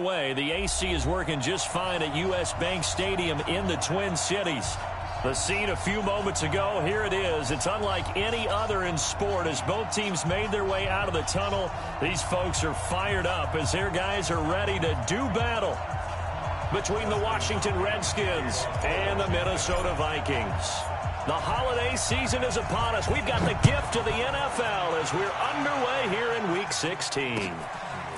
underway. The AC is working just fine at U.S. Bank Stadium in the Twin Cities. The scene a few moments ago, here it is. It's unlike any other in sport as both teams made their way out of the tunnel. These folks are fired up as their guys are ready to do battle between the Washington Redskins and the Minnesota Vikings. The holiday season is upon us. We've got the gift of the NFL as we're underway here in Week 16.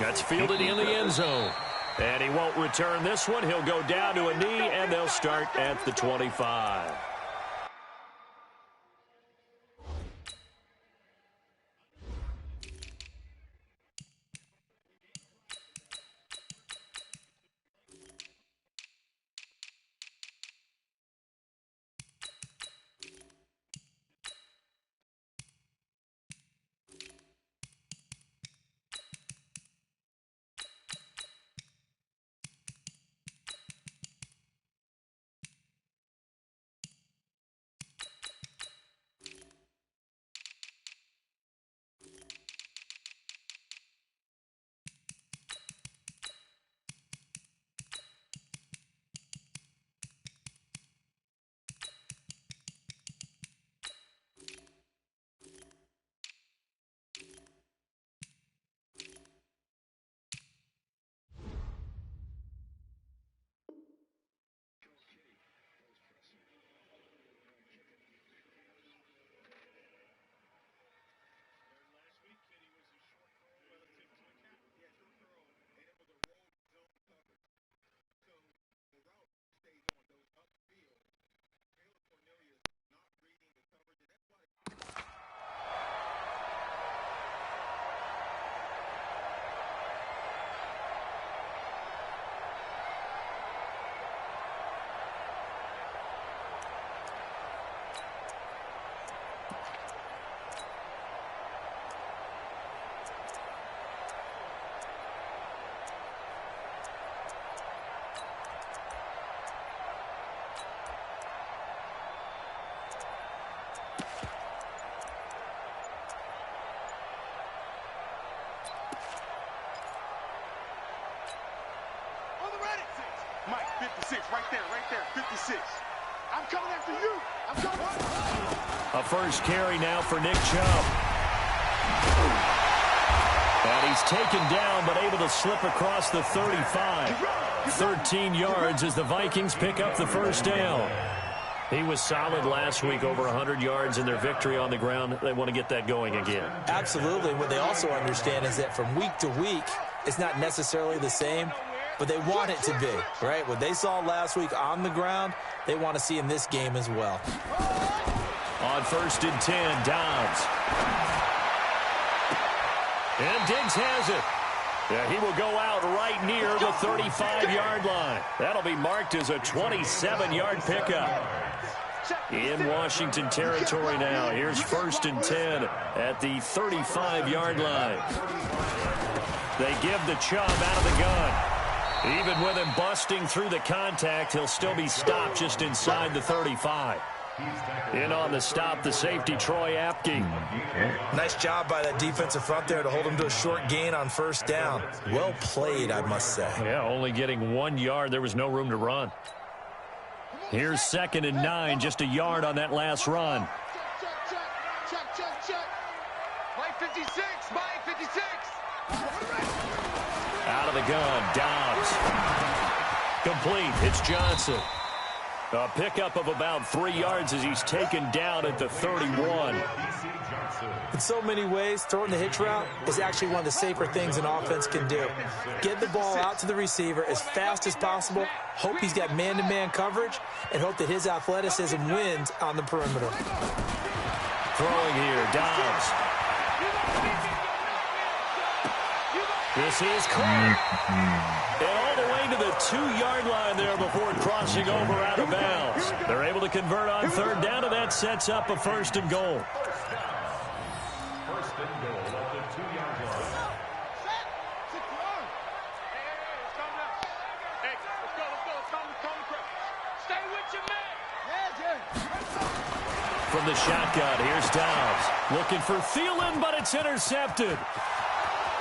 That's fielded in the end zone. And he won't return this one. He'll go down to a knee, and they'll start at the 25. Mike, 56, right there, 56. I'm coming after you. I'm coming. A first carry now for Nick Chubb. And he's taken down, but able to slip across the 35. 13 yards as the Vikings pick up the first down. He was solid last week, over 100 yards in their victory on the ground. They want to get that going again. Absolutely. What they also understand is that from week to week, it's not necessarily the same, but they want it to be, right? What they saw last week on the ground, they want to see in this game as well. On 1st and 10, Dobbs. And Diggs has it. Yeah, he will go out right near the 35-yard line. That'll be marked as a 27-yard pickup. In Washington territory now. Here's 1st and 10 at the 35-yard line. They give the Chubb out of the gun. Even with him busting through the contact, he'll still be stopped just inside the 35. In on the stop, the safety, Troy Apke. Nice job by that defensive front there to hold him to a short gain on first down. Well played, I must say. Yeah, only getting 1 yard. There was no room to run. Here's 2nd and 9, just a yard on that last run. Check. Mike 56, Mike 56. Out of the gun, Dobbs. Complete, it's Johnson. A pickup of about 3 yards as he's taken down at the 31. In so many ways, throwing the hitch route is actually one of the safer things an offense can do. Get the ball out to the receiver as fast as possible, hope he's got man-to-man coverage, and hope that his athleticism wins on the perimeter. Throwing here, Dobbs. This is caught. And all the way to the 2-yard line there before crossing over out of bounds. They're able to convert on 3rd down, and that sets up a 1st and goal. 1st and goal at the 2-yard line. From the shotgun, here's Dobbs. Looking for Thielen, but it's intercepted.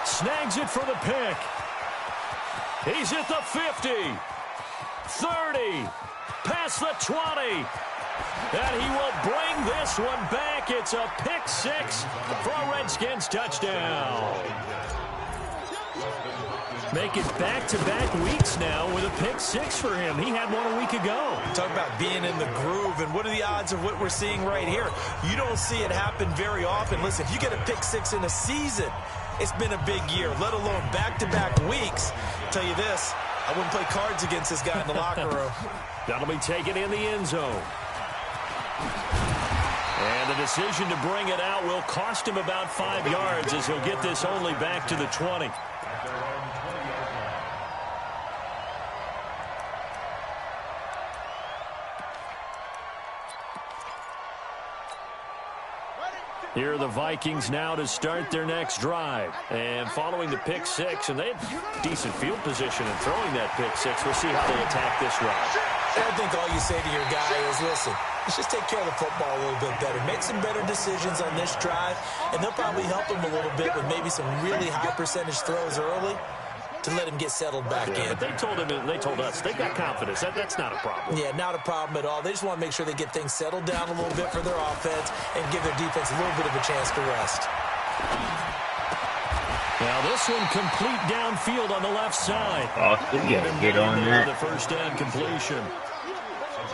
Snags it for the pick. He's at the 50, 30, past the 20. And he will bring this one back. It's a pick six for a Redskins touchdown. Make it back-to-back weeks now with a pick six for him. He had one a week ago. Talk about being in the groove, and what are the odds of what we're seeing right here? You don't see it happen very often. Listen, if you get a pick six in a season, it's been a big year, let alone back-to-back weeks. I'll tell you this, I wouldn't play cards against this guy in the locker room. That'll be taken in the end zone. And the decision to bring it out will cost him about 5 yards as he'll get this only back to the 20. Here are the Vikings now to start their next drive. And following the pick six, and they had decent field position in throwing that pick six. We'll see how they attack this drive. I think all you say to your guy is, listen, let's just take care of the football a little bit better. Make some better decisions on this drive, and they'll probably help him a little bit with maybe some really high percentage throws early to let him get settled back in. But they told him, and they told us, they got confidence. That's not a problem. Yeah, not a problem at all. They just want to make sure they get things settled down a little bit for their offense and give their defense a little bit of a chance to rest. Now this one complete downfield on the left side. Austin, you gotta get on that. The first down completion.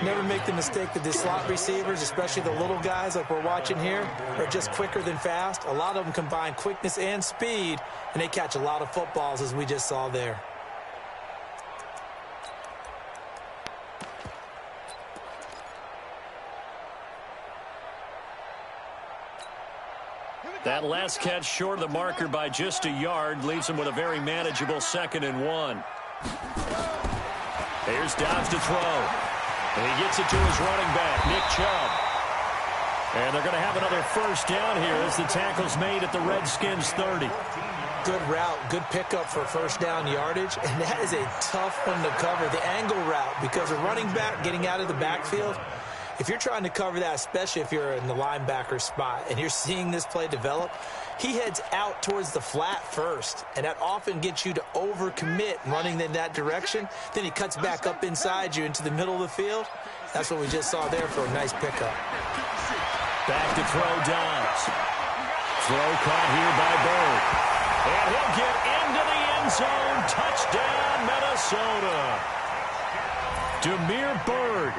Never make the mistake that the slot receivers, especially the little guys like we're watching here, are just quicker than fast. A lot of them combine quickness and speed, and they catch a lot of footballs, as we just saw there. That last catch short of the marker by just a yard leaves him with a very manageable 2nd and 1. Here's Dobbs to throw. And he gets it to his running back, Nick Chubb. And they're going to have another first down here as the tackle's made at the Redskins 30. Good route, good pickup for first down yardage, and that is a tough one to cover, the angle route, because a running back getting out of the backfield, if you're trying to cover that, especially if you're in the linebacker spot and you're seeing this play develop, he heads out towards the flat first, and that often gets you to overcommit running in that direction. Then he cuts back up inside you into the middle of the field. That's what we just saw there for a nice pickup. Back to throw Dobbs. Throw caught here by Bird. And he'll get into the end zone. Touchdown, Minnesota. Damiere Byrd,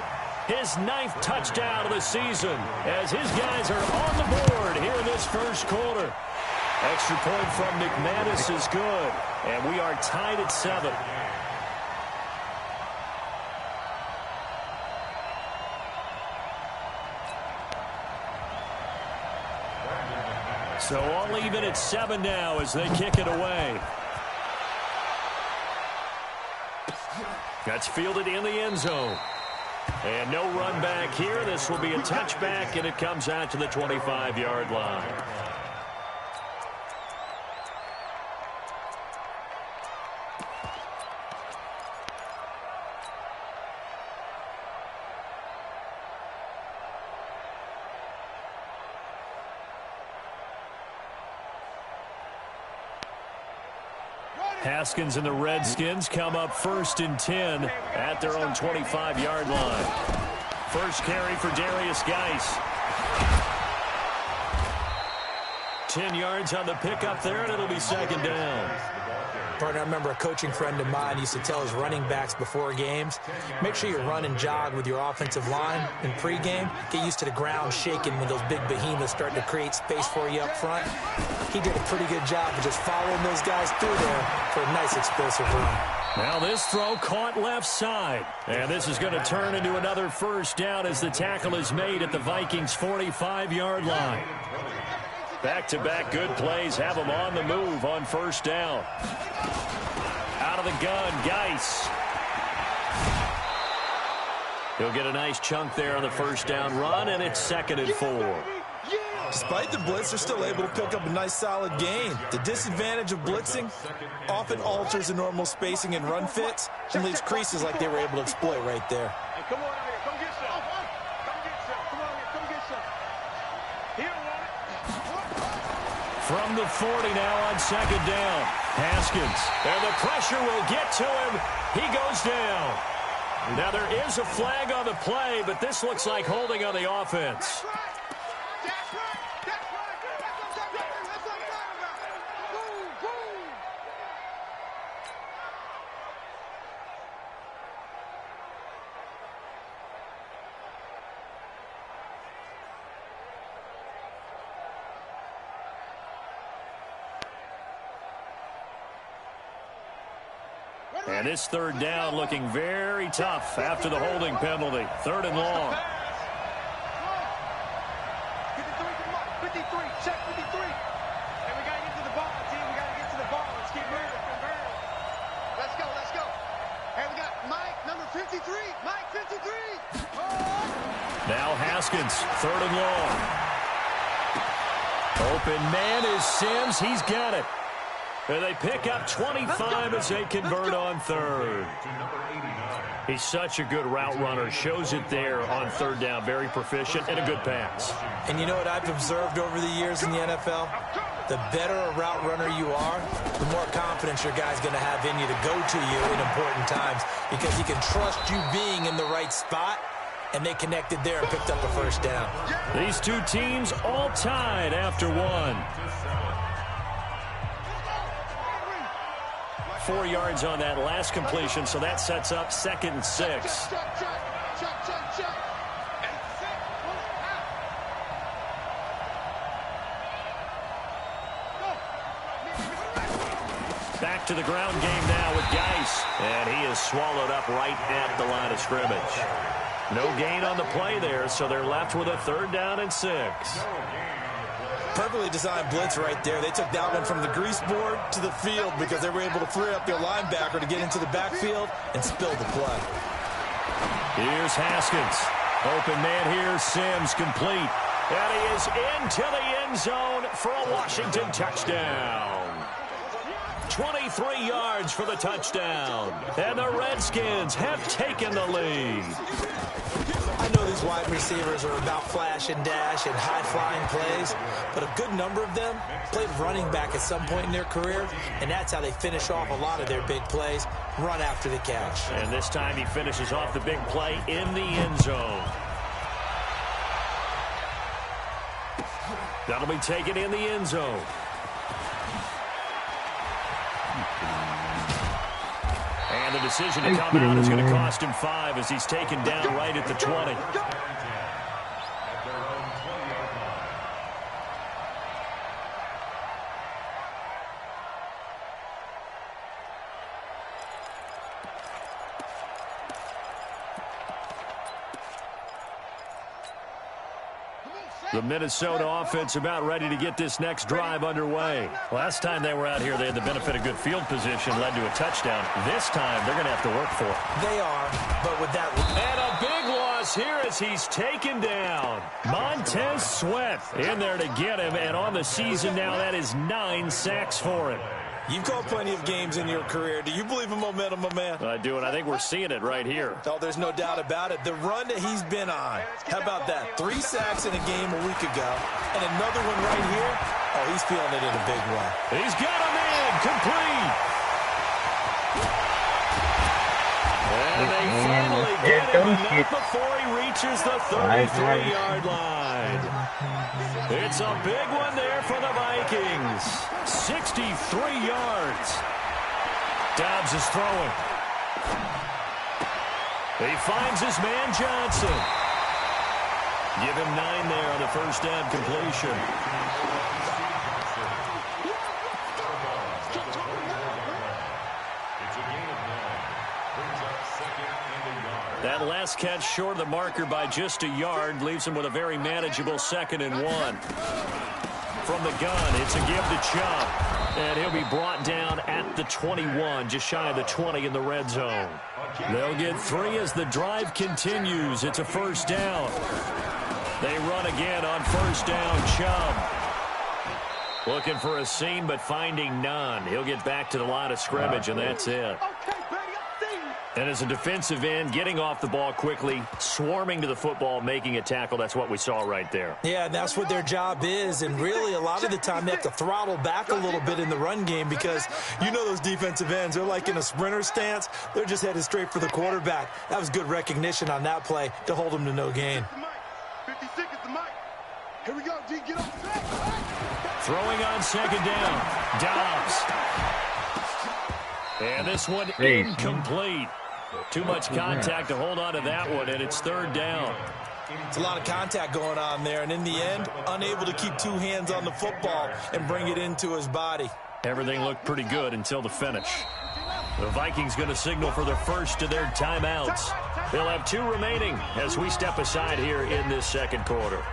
his 9th touchdown of the season, as his guys are on the board here in this first quarter. Extra point from McManus is good, and we are tied at 7. So all even at 7 now as they kick it away. That's fielded in the end zone. And no run back here. This will be a touchback, and it comes out to the 25-yard line. Haskins and the Redskins come up 1st and 10 at their own 25-yard line. First carry for Darius Geis. 10 yards on the pickup there, and it'll be 2nd down. Partner, I remember a coaching friend of mine used to tell his running backs before games, make sure you run and jog with your offensive line in pregame. Get used to the ground shaking when those big behemoths start to create space for you up front. He did a pretty good job of just following those guys through there for a nice explosive run. Now this throw caught left side. And this is going to turn into another first down as the tackle is made at the Vikings' 45-yard line. Back-to-back good plays have them on the move on first down. Out of the gun, Geis. He'll get a nice chunk there on the first down run, and it's 2nd and 4. Despite the blitz, they're still able to pick up a nice solid gain. The disadvantage of blitzing often alters the normal spacing and run fits and leaves creases like they were able to exploit right there. Hey, come on out here. Come get some. Come get some. Come on here. Come get some. Here, from the 40 now on second down. Haskins, and the pressure will get to him. He goes down. Now there is a flag on the play, but this looks like holding on the offense. And this third down looking very tough after the holding penalty. Third and long. 53, check 53. And we got to get to the ball, team. We got to get to the ball. Let's keep moving. Let's go, let's go. And we got Mike, number 53. Mike, 53. Now Haskins, third and long. Open man is Sims. He's got it. And they pick up 25 as they convert on third. He's such a good route runner. Shows it there on third down. Very proficient and a good pass. And you know what I've observed over the years in the NFL? The better a route runner you are, the more confidence your guy's going to have in you to go to you in important times because he can trust you being in the right spot, and they connected there and picked up a first down. These two teams all tied after one. 4 yards on that last completion, so that sets up 2nd and 6. Back to the ground game now with Geis, and he is swallowed up right at the line of scrimmage. No gain on the play there, so they're left with a 3rd down and 6. Perfectly designed blitz right there. They took that one from the grease board to the field because they were able to free up their linebacker to get into the backfield and spill the play. Here's Haskins. Open man here, Sims complete. And he is into the end zone for a Washington touchdown. 23 yards for the touchdown. And the Redskins have taken the lead. I know these wide receivers are about flash and dash and high-flying plays, but a good number of them played running back at some point in their career, and that's how they finish off a lot of their big plays, run after the catch. And this time he finishes off the big play in the end zone. That'll be taken in the end zone. And the decision to come out is going to cost him 5 as he's taken down right at the 20. The Minnesota offense about ready to get this next drive underway. Last time they were out here, they had the benefit of good field position, led to a touchdown. This time, they're going to have to work for it. They are, but with that... And a big loss here as he's taken down. Montez Sweat in there to get him, and on the season now, that is 9 sacks for him. You've called plenty of games in your career. Do you believe in momentum, my man? I do, and I think we're seeing it right here. Oh, there's no doubt about it. The run that he's been on. How about that? 3 sacks in a game a week ago, and another one right here. Oh, he's feeling it in a big way. He's got him in. Complete. And they finally get him enough before he reaches the 33-yard line. It's a big one there for the Vikings. 63 yards. Dobbs is throwing. He finds his man Johnson. Give him 9 there on the first down completion. That last catch short of the marker by just a yard leaves him with a very manageable 2nd and 1. From the gun, it's a give to Chubb. And he'll be brought down at the 21, just shy of the 20 in the red zone. They'll get 3 as the drive continues. It's a first down. They run again on first down, Chubb. Looking for a seam, but finding none. He'll get back to the line of scrimmage, and that's it. Okay, buddy, I've seen And as a defensive end, getting off the ball quickly, swarming to the football, making a tackle, that's what we saw right there. Yeah, and that's what their job is. And really, a lot of the time, they have to throttle back a little bit in the run game because you know those defensive ends, they're like in a sprinter stance. They're just headed straight for the quarterback. That was good recognition on that play to hold them to no gain. 50 seconds to Mike. Here we go, G. Get up. Throwing on second down. Dobbs. And this one incomplete. Too much contact to hold on to that one, and it's third down. It's a lot of contact going on there, and in the end, unable to keep two hands on the football and bring it into his body. Everything looked pretty good until the finish. The Vikings going to signal for their first of their timeouts. They'll have 2 remaining as we step aside here in this second quarter.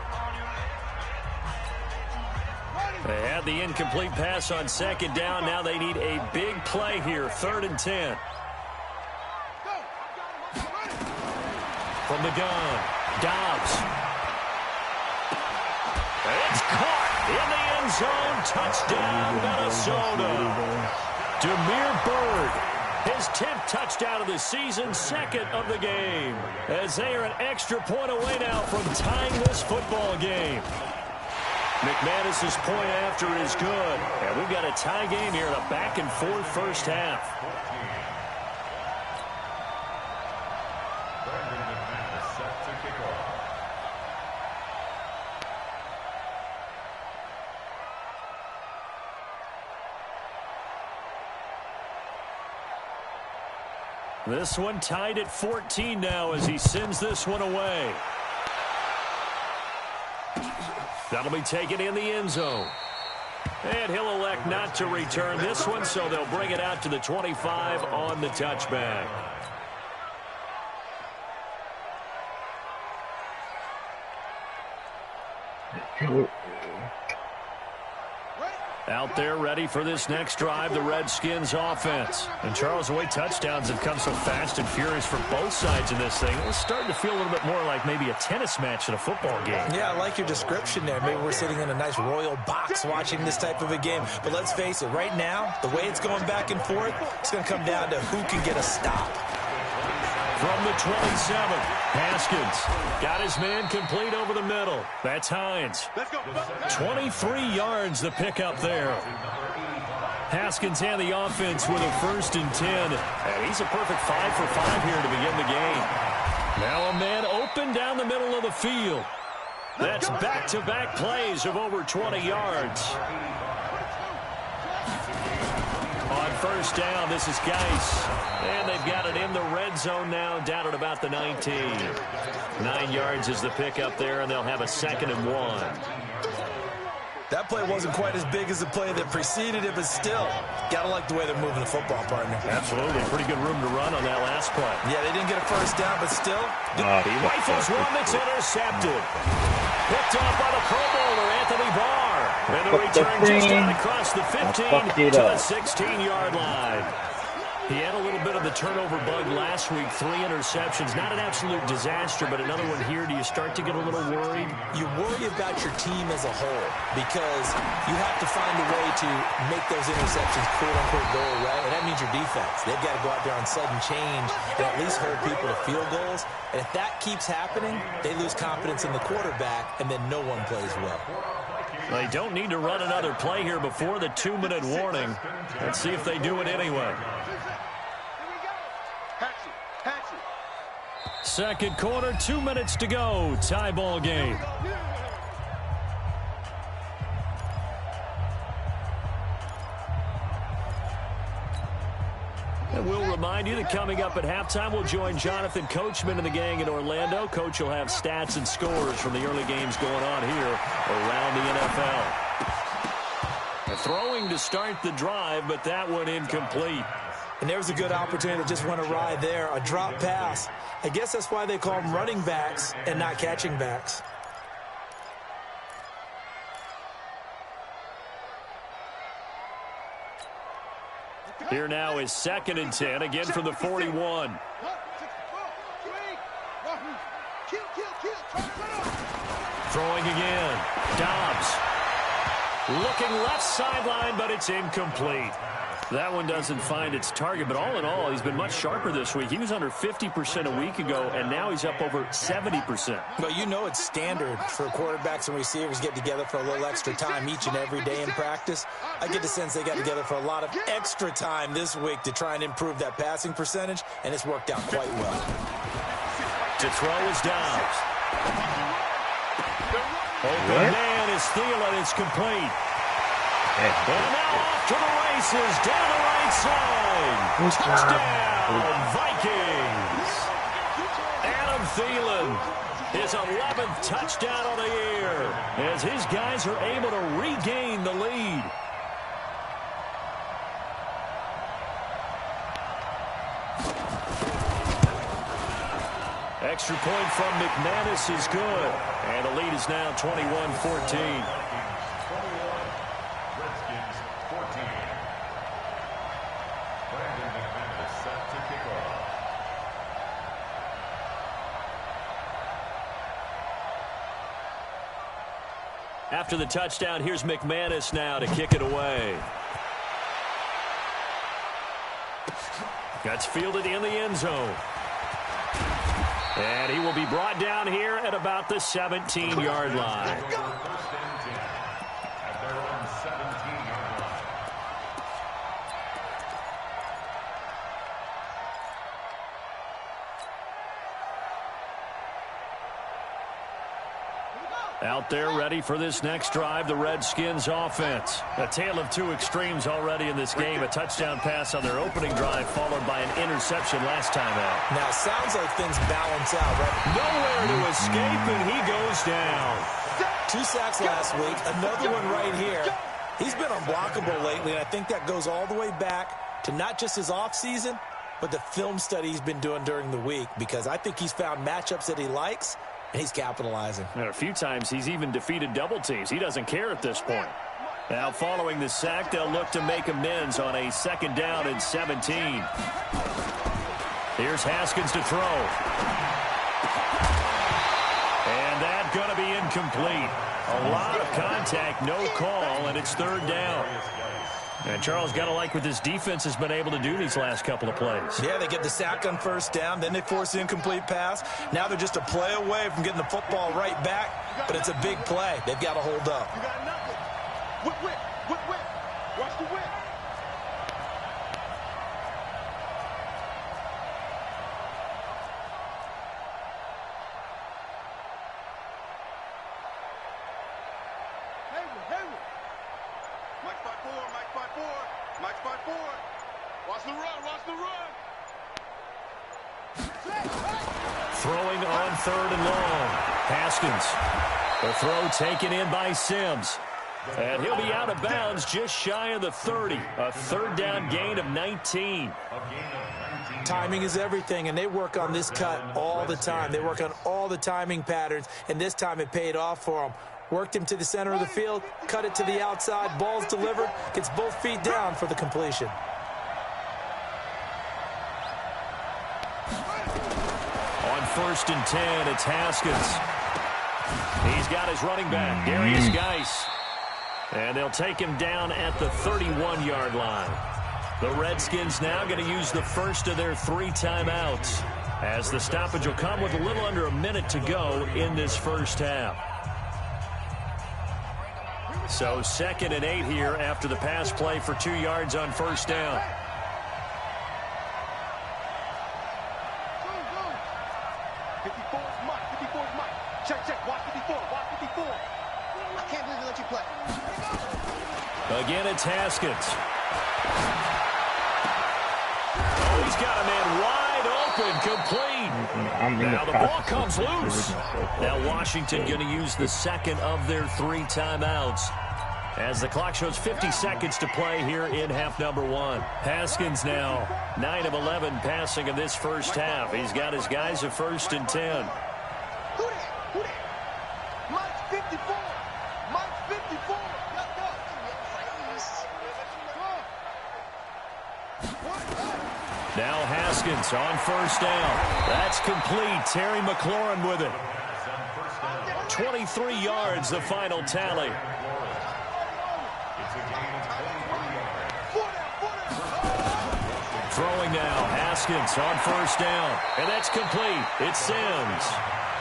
They had the incomplete pass on second down. Now they need a big play here, 3rd and 10. From the gun, Dobbs. It's caught in the end zone. Touchdown, Minnesota. Damiere Byrd, his 10th touchdown of the season, 2nd of the game. As they are an extra point away now from tying this football game. McManus's point after is good. And we've got a tie game here in a back-and-forth first half. This one tied at 14 now as he sends this one away. That'll be taken in the end zone. And he'll elect not to return this one, so they'll bring it out to the 25 on the touchback. Out there ready for this next drive, the Redskins offense. And Charles, the way touchdowns have come so fast and furious for both sides in this thing, it's starting to feel a little bit more like maybe a tennis match in a football game. Yeah, I like your description there. Maybe we're sitting in a nice royal box watching this type of a game. But let's face it, right now, the way it's going back and forth, it's going to come down to who can get a stop. From the 27, Haskins got his man complete over the middle. That's Hines. 23 yards the pickup there. Haskins and the offense with a 1st and 10. And he's a perfect 5 for 5 here to begin the game. Now a man open down the middle of the field. That's back-to-back plays of over 20 yards. On first down, this is Geis. And they've got it in the red zone now, down at about the 19. 9 yards is the pickup there, and they'll have a 2nd and 1. That play wasn't quite as big as the play that preceded it, but still, got to like the way they're moving the football, partner. Absolutely. Pretty good room to run on that last play. Yeah, they didn't get a first down, but still. He rifles one that's intercepted. Picked off by the Pro Bowler, Anthony Barr. And the return just got across the 15 to the 16-yard line. He had a little bit of the turnover bug last week, 3 interceptions. Not an absolute disaster, but another one here. Do you start to get a little worried? You worry about your team as a whole because you have to find a way to make those interceptions quote-unquote go away, and that means your defense. They've got to go out there on sudden change and at least hold people to field goals. And if that keeps happening, they lose confidence in the quarterback, and then no one plays well. They don't need to run another play here before the 2-minute warning. Let's see if they do it anyway. Second quarter, 2 minutes to go. Tie ball game. And we'll remind you that coming up at halftime, we'll join Jonathan Coachman and the gang in Orlando. Coach will have stats and scores from the early games going on here around the NFL. Throwing to start the drive, but that one incomplete. And there was a good opportunity that just went awry there, a drop pass. I guess that's why they call them running backs and not catching backs. Here now is 2nd and 10, again from the 41. Throwing again. Dobbs. Looking left sideline, but it's incomplete. That one doesn't find its target, but all in all, he's been much sharper this week. He was under 50% a week ago, and now he's up over 70%. Well, you know it's standard for quarterbacks and receivers get together for a little extra time each and every day in practice. I get the sense they got together for a lot of extra time this week to try and improve that passing percentage, and it's worked out quite well. To throw is Dobbs. Open man is Thielen. It's complete. And now off to the races, down the right side. Touchdown, Vikings. Adam Thielen, his 11th touchdown of the year, as his guys are able to regain the lead. Extra point from McManus is good, and the lead is now 21-14. After the touchdown, here's McManus now to kick it away. That's fielded in the end zone. And he will be brought down here at about the 17-yard line. Out there ready for this next drive, the Redskins offense. A tale of two extremes already in this game. A touchdown pass on their opening drive followed by an interception last time out. Now, sounds like things balance out, right? Nowhere to escape, and he goes down. 2 sacks last week, another one right here. He's been unblockable lately, and I think that goes all the way back to not just his offseason, but the film study he's been doing during the week, because I think he's found matchups that he likes, and he's capitalizing. And a few times he's even defeated double teams. He doesn't care at this point. Now following the sack, they'll look to make amends on a 2nd down and 17. Here's Haskins to throw. And that's going to be incomplete. A lot of contact, no call, and it's 3rd down. And Charles, got to like what this defense has been able to do these last couple of plays. Yeah, they get the sack on 1st down, then they force the incomplete pass. Now they're just a play away from getting the football right back, but it's a big play. They've got to hold up. You got nothing. Whip. Watch the whip. Hayward. Mike by four. Watch the run. Throwing on 3rd and long. Haskins. The throw taken in by Sims. And he'll be out of bounds just shy of the 30. A 3rd down gain of 19. Timing is everything, and they work on this cut all the time. They work on all the timing patterns, and this time it paid off for them. Worked him to the center of the field, cut it to the outside, ball's delivered, gets both feet down for the completion. On 1st and 10, it's Haskins. He's got his running back, Darius Geis. And they'll take him down at the 31-yard line. The Redskins now going to use the first of their 3 timeouts, as the stoppage will come with a little under a minute to go in this first half. So 2nd and 8 here after the pass play for 2 yards on 1st down. Check. Watch 54. I can't believe they let you play. Again, it's Haskins. Oh, he's got a man wide open, complete. Now the ball comes loose. Now Washington going to use the 2nd of their 3 timeouts, as the clock shows 50 seconds to play here in half number 1. Haskins now 9 of 11 passing in this first half. He's got his guys at 1st and 10. Who that? Mike's 54. Now Haskins on 1st down. That's complete. Terry McLaurin with it. 23 yards, the final tally. Throwing now, Haskins on first down. And that's complete. It's Sims.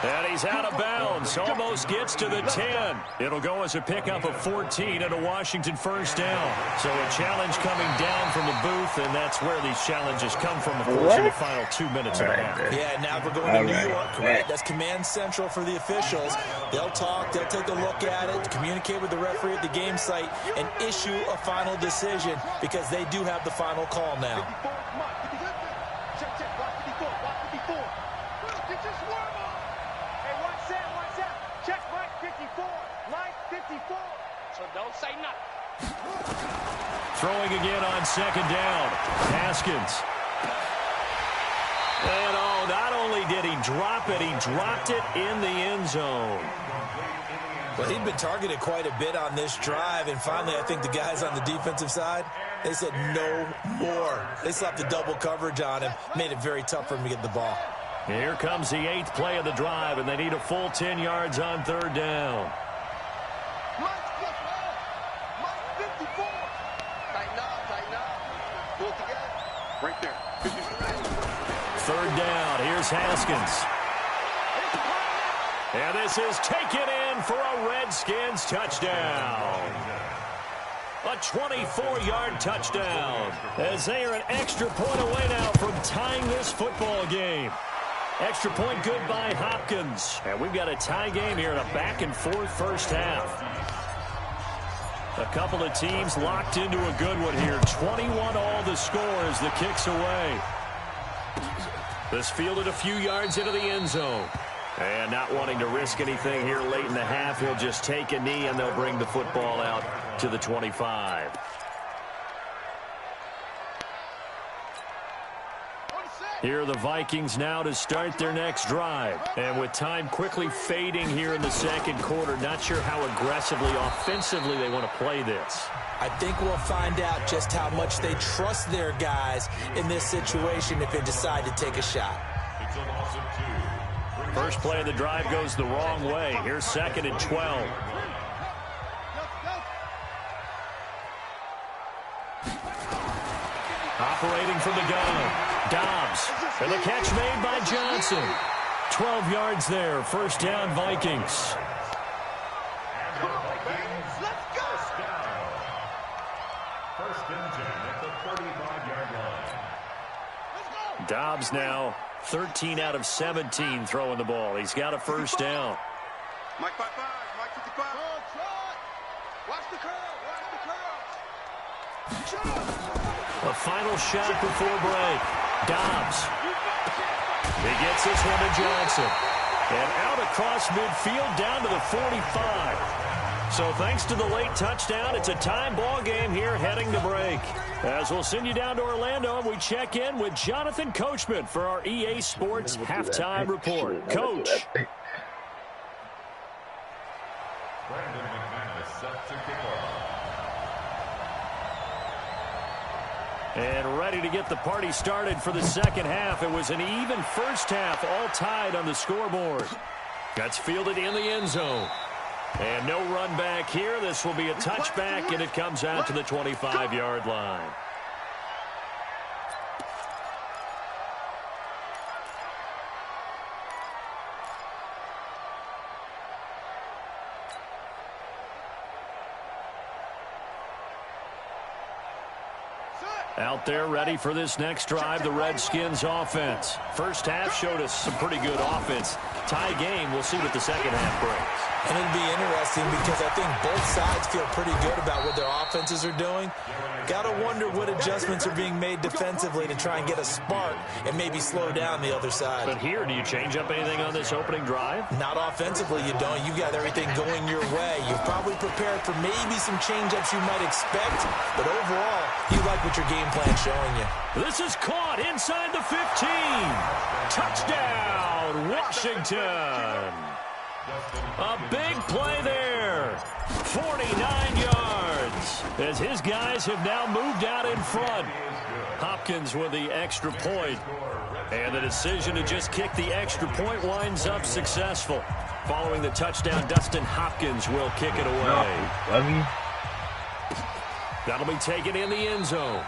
And he's out of bounds. Almost gets to the 10. It'll go as a pickup of 14 and a Washington first down. So a challenge coming down from the booth, and that's where these challenges come from, of course, in the final 2 minutes and a half. Yeah, now we're going to New York, right? That's command central for the officials. They'll talk, they'll take a look at it, communicate with the referee at the game site, and issue a final decision because they do have the final call now. So don't say nothing. Throwing again on second down. Haskins. And not only did he drop it, he dropped it in the end zone. Well, he'd been targeted quite a bit on this drive, and finally I think the guys on the defensive side, they said no more. They slapped the double coverage on him, made it very tough for him to get the ball. Here comes the 8th play of the drive, and they need a full 10 yards on third down. Right there. Third down. Here's Haskins. And this is taken in for a Redskins touchdown. A 24-yard touchdown. As they are an extra point away now from tying this football game. Extra point good by Hopkins. And we've got a tie game here in a back-and-forth first half. A couple of teams locked into a good one here. 21-all the score as the kick's away. This fielded a few yards into the end zone. And not wanting to risk anything here late in the half, he'll just take a knee and they'll bring the football out to the 25. Here are the Vikings now to start their next drive. And with time quickly fading here in the second quarter, not sure how aggressively, offensively they want to play this. I think we'll find out just how much they trust their guys in this situation if they decide to take a shot. First play of the drive goes the wrong way. Here's 2nd and 12. Operating from the gun. Dobbs. And the catch made by Johnson. 12 yards there. First down, Vikings. First and 10 at the 45-yard line. Dobbs now 13 out of 17 throwing the ball. He's got a first down. Mike 5-5, Mike 55. Watch the curl, A final shot before break. Dobbs. He gets this one to Johnson. And out across midfield down to the 45. So thanks to the late touchdown, it's a time ball game here heading to break. As we'll send you down to Orlando, and we check in with Jonathan Coachman for our EA Sports halftime report. Coach. Brandon McManus set to kick off. And ready to get the party started for the second half. It was an even first half, all tied on the scoreboard. That's fielded in the end zone. And no run back here. This will be a touchback, and it comes out to the 25-yard line. Out there ready for this next drive, the Redskins offense. First half showed us some pretty good offense. Tie game, we'll see what the second half brings. And it'll be interesting because I think both sides feel pretty good about what their offenses are doing. Got to wonder what adjustments are being made defensively to try and get a spark and maybe slow down the other side. But here, do you change up anything on this opening drive? Not offensively, you don't. You've got everything going your way. You've probably prepared for maybe some change-ups you might expect, but overall, you like what your game plan's showing you. This is caught inside the 15. Touchdown, Washington. A big play there. 49 yards. As his guys have now moved out in front. Hopkins with the extra point. And the decision to just kick the extra point winds up successful. Following the touchdown, Dustin Hopkins will kick it away. That'll be taken in the end zone.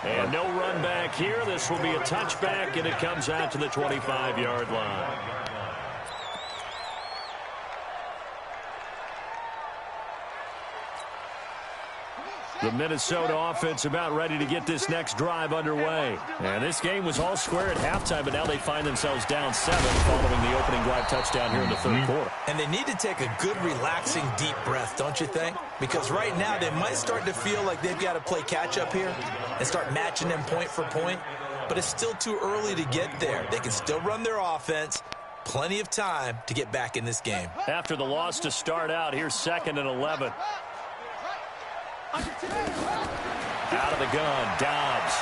And no run back here. This will be a touchback, and it comes out to the 25-yard line. The Minnesota offense about ready to get this next drive underway. And this game was all square at halftime, but now they find themselves down 7 following the opening drive touchdown here in the third quarter. And they need to take a good, relaxing, deep breath, don't you think? Because right now they might start to feel like they've got to play catch-up here and start matching them point for point. But it's still too early to get there. They can still run their offense. Plenty of time to get back in this game. After the loss to start out, here's 2nd and 11. Out of the gun, Dobbs.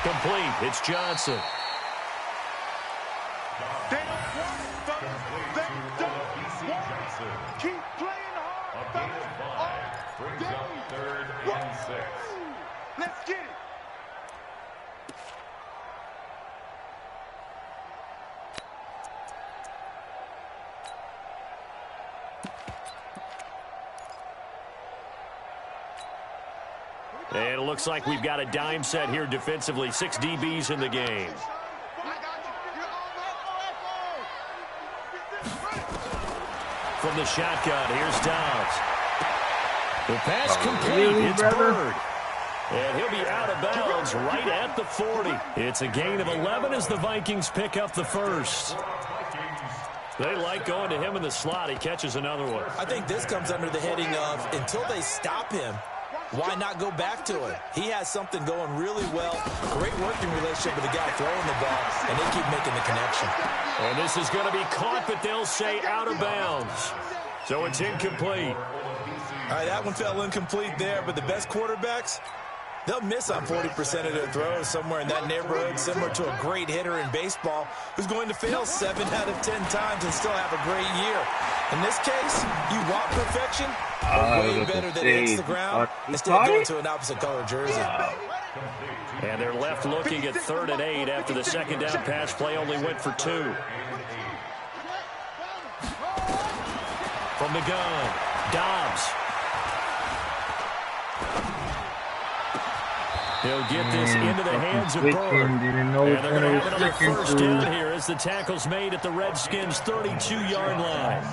Complete, it's Johnson. Keep playing hard. Brings up 3rd and 6. Let's get it. And it looks like we've got a dime set here defensively. 6 DBs in the game. From the shotgun, here's Dobbs. The pass complete. It's Bird. And he'll be out of bounds right at the 40. It's a gain of 11 as the Vikings pick up the first. They like going to him in the slot. He catches another one. I think this comes under the heading of until they stop him, why not go back to it? He has something going really well. Great working relationship with the guy throwing the ball, and they keep making the connection. And this is going to be caught, but they'll say out of bounds. So it's incomplete. All right, that one fell incomplete there, but the best quarterbacks, they'll miss on 40% of their throws, somewhere in that neighborhood, similar to a great hitter in baseball who's going to fail 7 out of 10 times and still have a great year. In this case, you want perfection, but way better than it hits the ground instead of going to an opposite color jersey. And they're left looking at 3rd and 8 after the second down pass play only went for 2. From the gun, Dobbs. He'll get this into the hands of Bird. And they're going to have another first down here as the tackle's made at the Redskins' 32-yard line.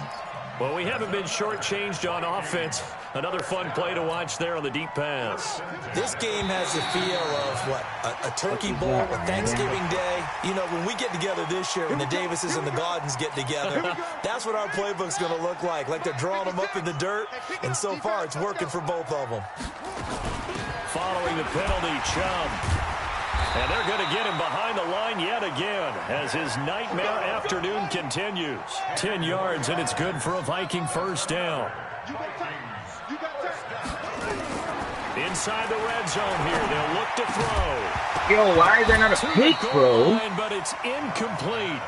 Well, we haven't been shortchanged on offense. Another fun play to watch there on the deep pass. This game has the feel of, what, a turkey bowl, a Thanksgiving Day. You know, when we get together this year, when the Davises and the Gaudens get together, that's what our playbook's going to look like they're drawing them up in the dirt, and so far it's working for both of them. Following the penalty, Chubb. And they're going to get him behind the line yet again as his nightmare afternoon continues. 10 yards, and it's good for a Viking first down. Inside the red zone here, they'll look to throw. Yo, why is that not a pick, bro? But it's incomplete.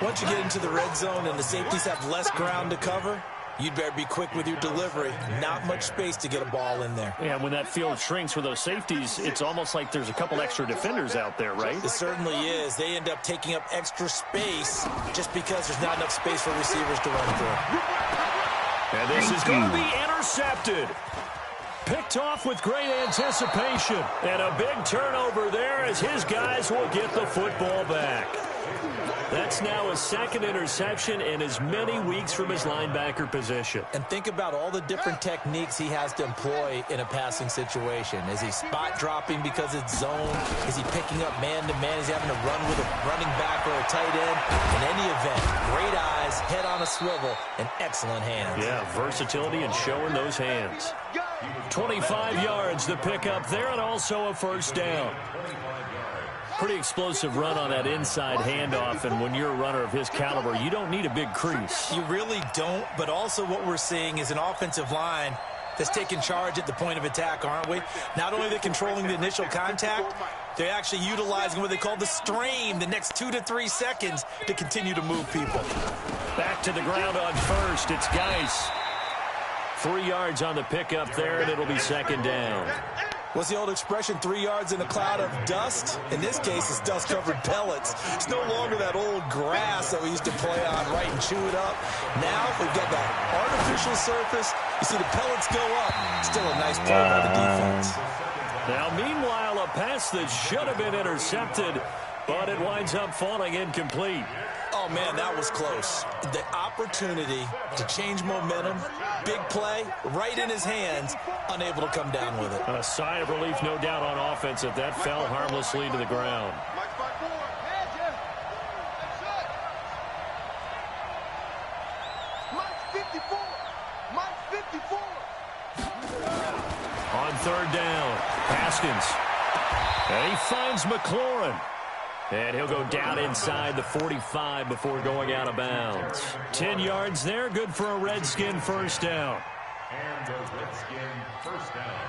Once you get into the red zone and the safeties have less ground to cover, you'd better be quick with your delivery. Not much space to get a ball in there. Yeah, when that field shrinks with those safeties, it's almost like there's a couple extra defenders out there, right? It certainly is. They end up taking up extra space just because there's not enough space for receivers to run through. And this is going to be intercepted. Picked off with great anticipation. And a big turnover there as his guys will get the football back. That's now a second interception in as many weeks from his linebacker position. And think about all the different techniques he has to employ in a passing situation. Is he spot dropping because it's zone? Is he picking up man-to-man? Is he having to run with a running back or a tight end? In any event, great eyes, head on a swivel, and excellent hands. Yeah, versatility and showing those hands. 25 yards to pick up there, and also a first down. Pretty explosive run on that inside handoff, and when you're a runner of his caliber, you don't need a big crease. You really don't, but also what we're seeing is an offensive line that's taking charge at the point of attack, aren't we? Not only are they controlling the initial contact, they're actually utilizing what they call the strain, the next 2 to 3 seconds, to continue to move people. Back to the ground on first, it's Geis. 3 yards on the pickup there, and it'll be second down. What's the old expression, 3 yards in a cloud of dust? In this case, it's dust-covered pellets. It's no longer that old grass that we used to play on, right, and chew it up. Now we've got that artificial surface. You see the pellets go up. Still a nice play by the defense. Now, meanwhile, a pass that should have been intercepted, but it winds up falling incomplete. Oh, man, that was close. The opportunity to change momentum, big play, right in his hands, unable to come down with it. A sigh of relief, no doubt, on offense if that fell harmlessly to the ground. On third down, Haskins. And he finds McLaurin. And he'll go down inside the 45 before going out of bounds. 10 yards there, good for a Redskin first down. And a Redskin first down.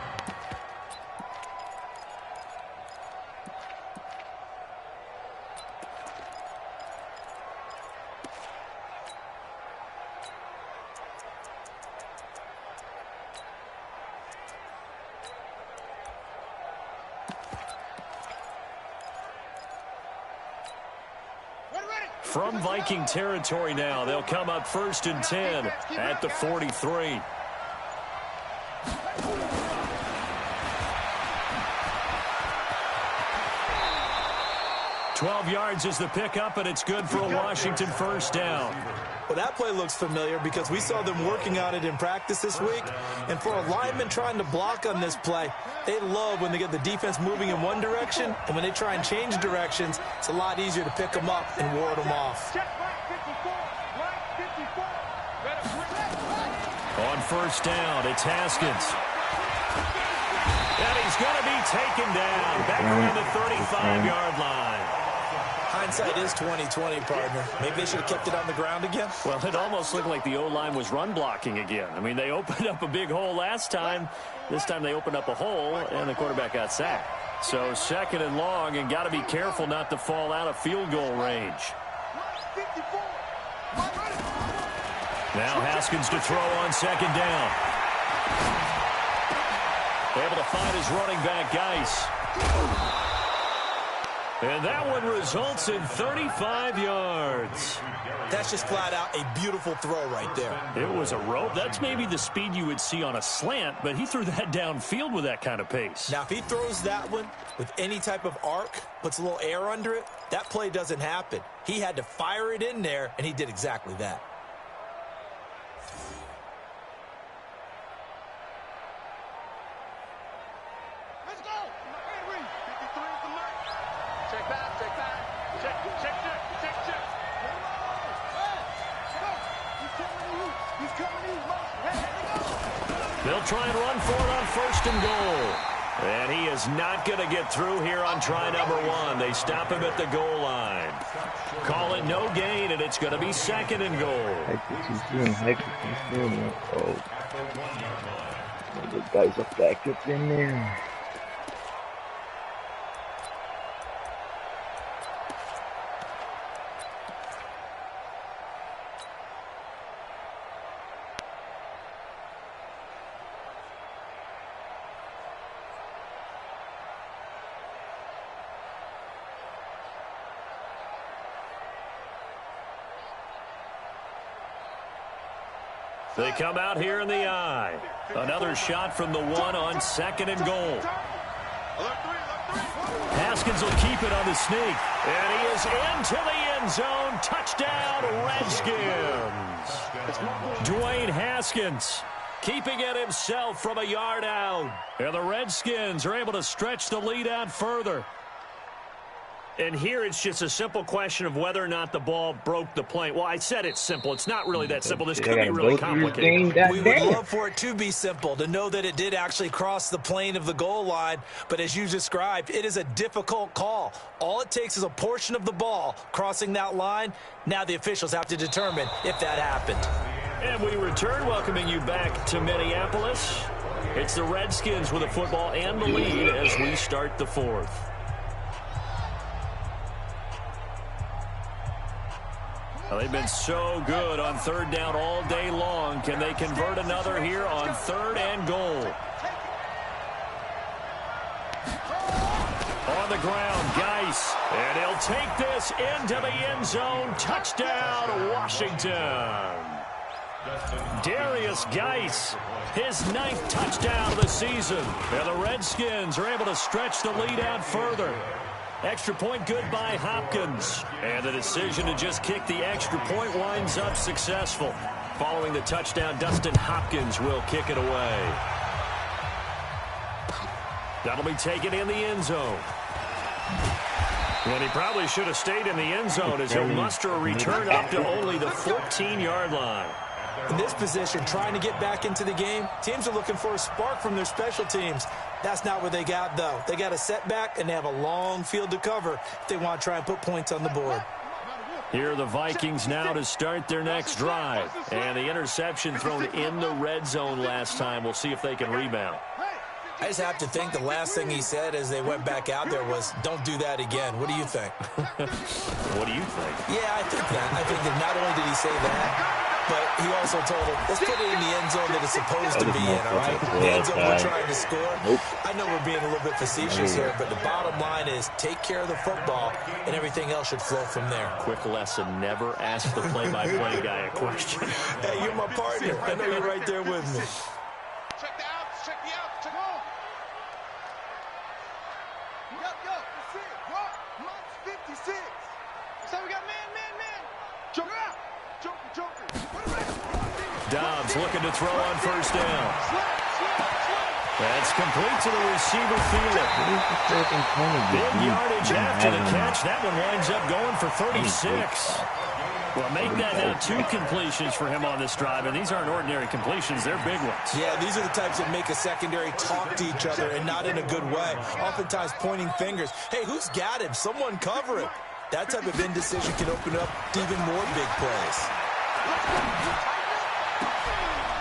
From Viking territory now, they'll come up 1st and 10 at the 43. "12 yards is the pickup, and it's good for a Washington first down." Well, that play looks familiar because we saw them working on it in practice this week. And for a lineman trying to block on this play, they love when they get the defense moving in one direction, and when they try and change directions, it's a lot easier to pick them up and ward them off. On first down, it's Haskins. And he's going to be taken down back around the 35-yard line. Hindsight is 20/20, partner. Maybe they should have kept it on the ground again. Well, it almost looked like the O-line was run blocking again. I mean, they opened up a big hole last time. This time they opened up a hole, and the quarterback got sacked. So 2nd and long, and got to be careful not to fall out of field goal range. Now Haskins to throw on 2nd down. Able to find his running back, Geis. And that one results in 35 yards. That's just flat out a beautiful throw right there. It was a rope. That's maybe the speed you would see on a slant, but he threw that downfield with that kind of pace. Now, if he throws that one with any type of arc, puts a little air under it, that play doesn't happen. He had to fire it in there, and he did exactly that. They'll try and run for it on 1st and goal. And he is not going to get through here on try number 1. They stop him at the goal line. Call it no gain, and it's going to be 2nd and goal. The guys are back up in there. They come out here in the I. Another shot from the 1 on 2nd and goal. Haskins will keep it on the sneak. And he is into the end zone. Touchdown, Redskins. Dwayne Haskins keeping it himself from a yard out. And the Redskins are able to stretch the lead out further. And here it's just a simple question of whether or not the ball broke the plane. Well, I said it's simple. It's not really that simple. This could be really complicated. We would love for it to be simple, to know that it did actually cross the plane of the goal line. But as you described, it is a difficult call. All it takes is a portion of the ball crossing that line. Now the officials have to determine if that happened. And we return, welcoming you back to Minneapolis. It's the Redskins with the football and the lead as we start the 4th. Well, they've been so good on 3rd down all day long. Can they convert another here on 3rd and goal? the ground. Geis. And he'll take this into the end zone. Touchdown, Washington. Darius Geis, his 9th touchdown of the season. And the Redskins are able to stretch the lead out further. Extra point good by Hopkins. And the decision to just kick the extra point winds up successful. Following the touchdown, Dustin Hopkins will kick it away. That'll be taken in the end zone. And he probably should have stayed in the end zone as he'll muster a return up to only the 14-yard line. In this position, trying to get back into the game, teams are looking for a spark from their special teams. That's not what they got, though. They got a setback, and they have a long field to cover if they want to try and put points on the board. Here are the Vikings now to start their next drive. And the interception thrown in the red zone last time. We'll see if they can rebound. I just have to think the last thing he said as they went back out there was, don't do that again. What do you think? What do you think? Yeah, I think that. I think that not only did he say that, but he also told him, let's put it in the end zone that it's supposed to be in, all right? The end zone we're trying to score. I know we're being a little bit facetious here, but the bottom line is take care of the football, and everything else should flow from there. Quick lesson, never ask the play-by-play guy a question. Hey, you're my partner. I know you're right there with me. Check the outs, check the outs, check on. Go, that's it. Rock, Mike's 56. So we got man. Joker out. Joker. Dobbs looking to throw on first down. That's complete to the receiver fielder. Big yardage after the catch. That one winds up going for 36. Well, make that now 2 completions for him on this drive, and these aren't ordinary completions. They're big ones. Yeah, these are the types that make a secondary talk to each other, and not in a good way. Oftentimes pointing fingers. Hey, who's got him? Someone cover him. That type of indecision can open up even more big plays.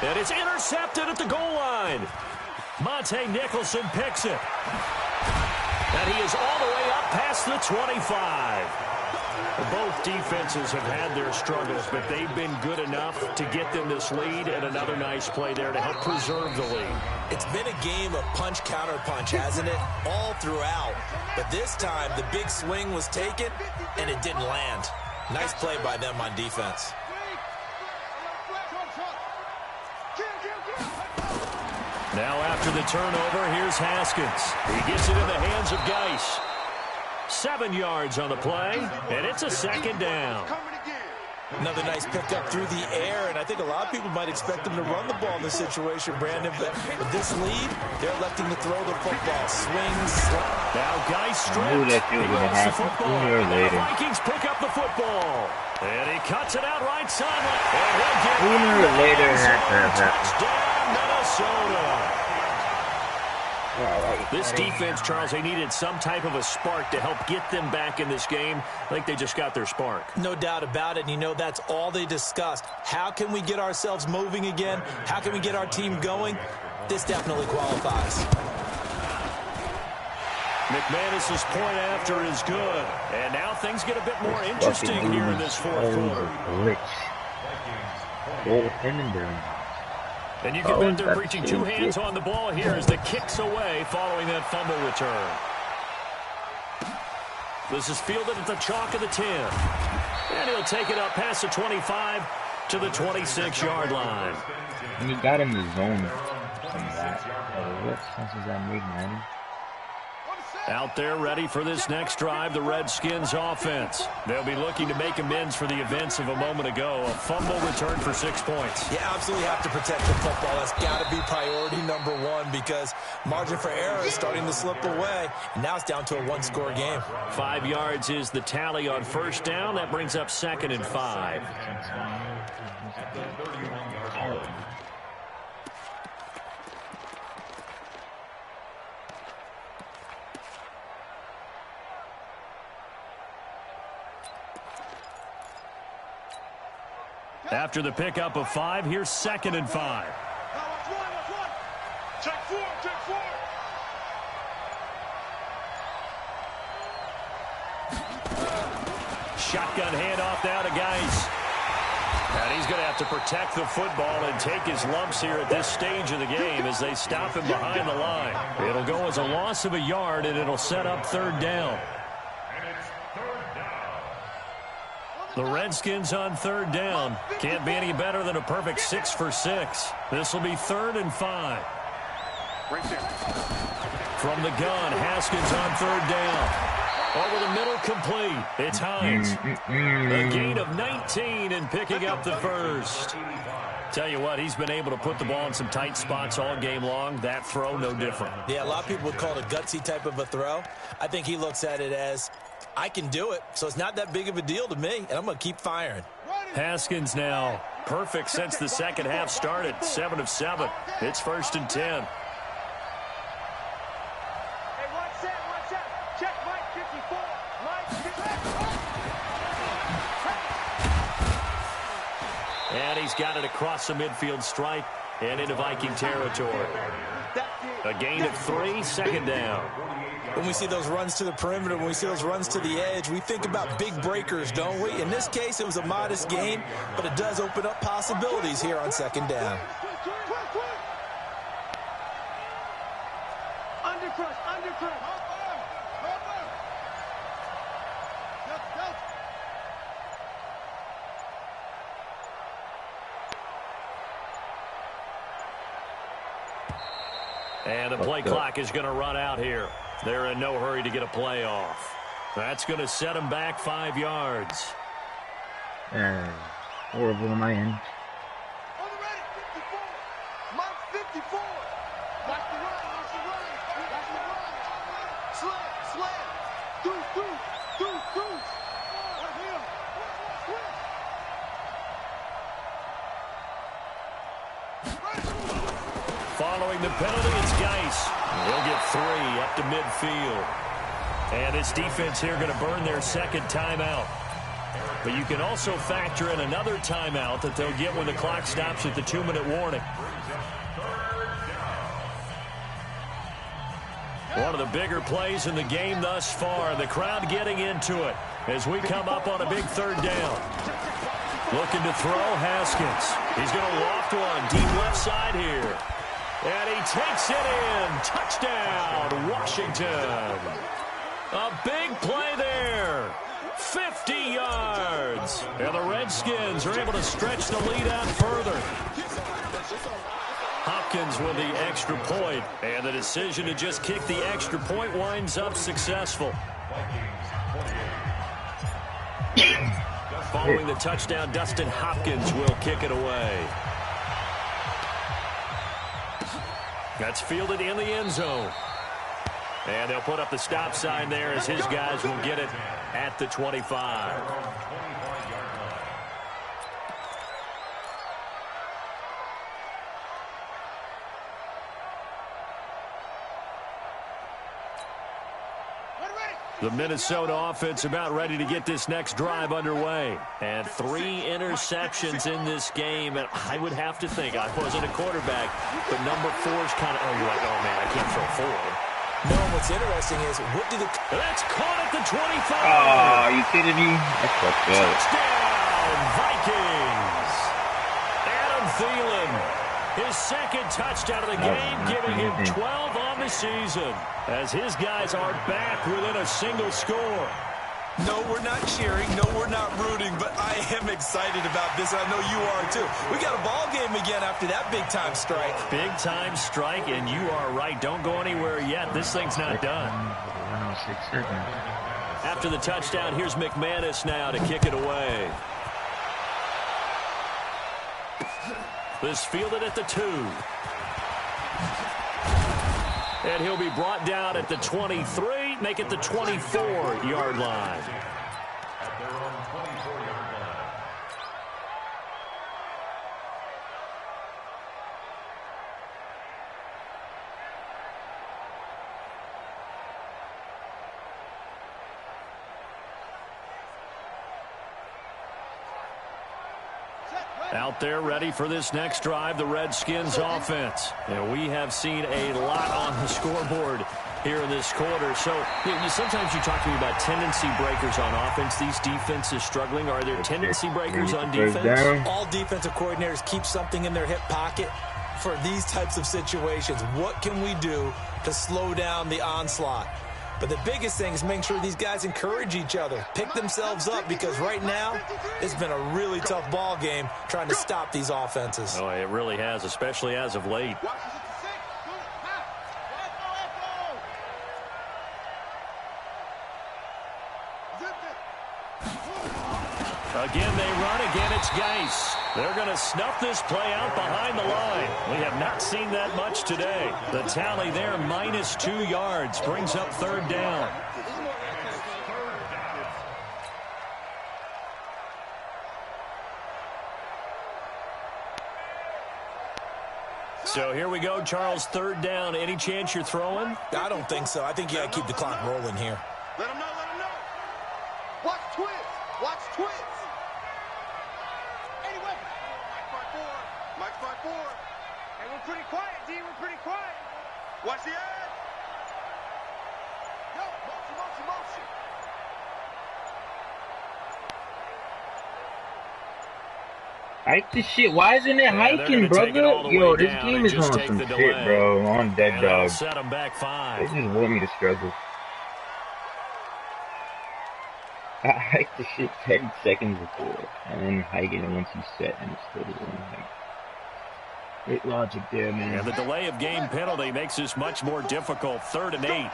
And it's intercepted at the goal line. Monte Nicholson picks it. And he is all the way up past the 25. Both defenses have had their struggles, but they've been good enough to get them this lead, and another nice play there to help preserve the lead. It's been a game of punch-counter-punch, hasn't it? All throughout. But this time, the big swing was taken, and it didn't land. Nice play by them on defense. Now after the turnover, here's Haskins. He gets it in the hands of Geis. 7 yards on the play, and it's a second down. Another nice pickup through the air, and I think a lot of people might expect them to run the ball in this situation, Brandon, but with this lead, they're electing to throw the football. Swings. Now Geis stripped. Knew that was going to happen sooner or later. The Vikings pick up the football, and he cuts it out right sideline. Sooner or later, it had to happen. Touchdown, Minnesota. This defense, Charles, they needed some type of a spark to help get them back in this game. I think they just got their spark. No doubt about it, and you know that's all they discussed. How can we get ourselves moving again? How can we get our team going? This definitely qualifies. McManus's point after is good. And now things get a bit more interesting here in this fourth quarter. And you can bet they're preaching 2 hands on the ball here as the kick's away following that fumble return. This is fielded at the chalk of the 10. And he'll take it up past the 25 to the 26-yard line. And he got in the zone from that. What sense does that make, man? Out there ready for this next drive, the Redskins offense. They'll be looking to make amends for the events of a moment ago. A fumble return for 6 points. You absolutely have to protect the football. That's got to be priority number 1 because margin for error is starting to slip away. And now it's down to a 1-score game. 5 yards is the tally on first down. That brings up 2nd and 5. After the pickup of 5, here's 2nd and 5. Check 4. Shotgun handoff now to Geis. And he's going to have to protect the football and take his lumps here at this stage of the game as they stop him behind the line. It'll go as a loss of a yard, and it'll set up 3rd down. The Redskins on 3rd down. Can't be any better than a perfect 6 for 6. This will be 3rd and 5. Right there. From the gun, Haskins on 3rd down. Over the middle, complete. It's Hines. A gain of 19 and picking up the first. Tell you what, he's been able to put the ball in some tight spots all game long. That throw, no different. Yeah, a lot of people would call it a gutsy type of a throw. I think he looks at it as, I can do it, so it's not that big of a deal to me, and I'm going to keep firing. Haskins now perfect since the second half started. 7 of 7. It's 1st and 10. And he's got it across the midfield stripe and into Viking territory. A gain of 3, 2nd down. When we see those runs to the perimeter, when we see those runs to the edge, we think about big breakers, don't we? In this case, it was a modest gain, but it does open up possibilities here on 2nd down. And the play clock is going to run out here. They're in no hurry to get a play off. That's going to set them back 5 yards. Horrible on my end. On the ready, 54. Mark 54. Watch the run, watch the run. Watch the run. Slam. Deuce. Right here. Following the penalty, it's Geis. He'll get 3 up to midfield. And this defense here going to burn their 2nd timeout. But you can also factor in another timeout that they'll get when the clock stops at the 2-minute warning. One of the bigger plays in the game thus far. The crowd getting into it as we come up on a big 3rd down. Looking to throw, Haskins. He's going to loft one deep left side here. And he takes it in. Touchdown, Washington. A big play there. 50 yards. And the Redskins are able to stretch the lead out further. Hopkins with the extra point. And the decision to just kick the extra point winds up successful. Following the touchdown, Dustin Hopkins will kick it away. That's fielded in the end zone. And they'll put up the stop sign there as his guys will get it at the 25. The Minnesota offense about ready to get this next drive underway. And 3 interceptions in this game. And I would have to think, I wasn't a quarterback, but number 4 is kind of, you're like, oh, man, I can't throw 4. No, what's interesting is, what do the... That's caught at the 25. Oh, are you kidding me? That's fucked up. Touchdown, Vikings. Adam Thielen. His 2nd touchdown of the game, giving him 12 on the season, as his guys are back within a single score. No, we're not cheering. No, we're not rooting, but I am excited about this. I know you are, too. We got a ball game again after that big-time strike. Big-time strike, and you are right. Don't go anywhere yet. This thing's not done. After the touchdown, here's McManus now to kick it away. This fielded at the 2. And he'll be brought down at the 23, make it the 24-yard line. At their own 24-yard line. Out there ready for this next drive, the Redskins offense. And we have seen a lot on the scoreboard here in this quarter. So sometimes you talk to me about tendency breakers on offense. These defenses struggling. Are there tendency breakers on defense? All defensive coordinators keep something in their hip pocket for these types of situations. What can we do to slow down the onslaught? But the biggest thing is making sure these guys encourage each other, pick themselves up, because right now it's been a really tough ball game trying to stop these offenses. Oh, it really has, especially as of late. Again, they run. Again, it's Geis. They're going to snuff this play out behind the line. We have not seen that much today. The tally there, -2 yards, brings up 3rd down. So here we go, Charles, 3rd down. Any chance you're throwing? I don't think so. I think you got to keep the clock rolling here. Let them know, let them know. Watch twins. Watch twins. Anyway, Mike's by 4. And we're pretty quiet, D. We're pretty quiet. Watch the edge. Yo, motion. Hike the shit. Why isn't it hiking, brother? Yo, this game is on some shit, bro. On dead dog. Set them back 5. They just want me to struggle. I hiked the shit 10 seconds before, and then hike it once you set, and it's still doing like great logic there, man. And the delay of game penalty makes this much more difficult. 3rd and 8.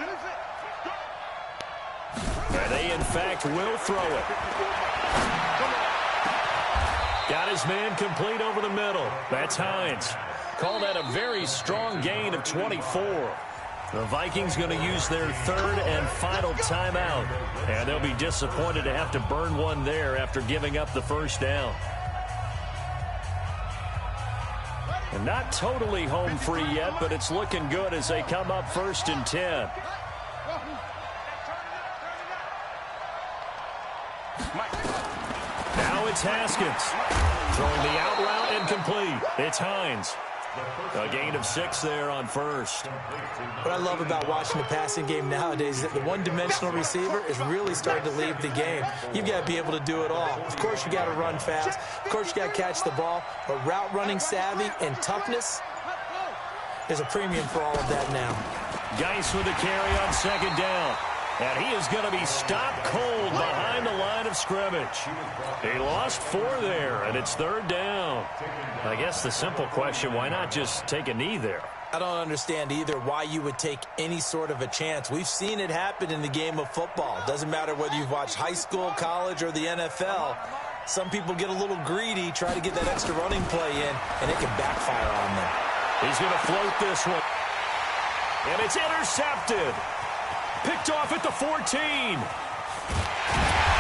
And they, in fact, will throw it. Got his man complete over the middle. That's Hines. Call that a very strong gain of 24. The Vikings going to use their 3rd and final timeout. And they'll be disappointed to have to burn one there after giving up the 1st down. And not totally home free yet, but it's looking good as they come up 1st and 10. Now it's Haskins. Throwing the out route incomplete. It's Hines. A gain of 6 there on 1st. What I love about watching the passing game nowadays is that the one-dimensional receiver is really starting to leave the game. You've got to be able to do it all. Of course, you got to run fast. Of course, you got to catch the ball. But route running savvy and toughness is a premium for all of that now. Geis with a carry on 2nd down. And he is going to be stopped cold behind the line of scrimmage. He lost 4 there, and it's 3rd down. I guess the simple question, why not just take a knee there? I don't understand either why you would take any sort of a chance. We've seen it happen in the game of football. Doesn't matter whether you've watched high school, college, or the NFL. Some people get a little greedy, try to get that extra running play in, and it can backfire on them. He's going to float this one. And it's intercepted. Picked off at the 14.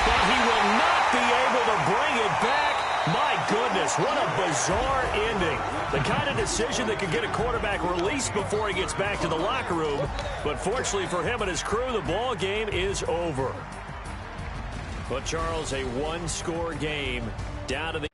But he will not be able to bring it back. My goodness, what a bizarre ending. The kind of decision that could get a quarterback released before he gets back to the locker room. But fortunately for him and his crew, the ball game is over. But, Charles, a one-score game down to the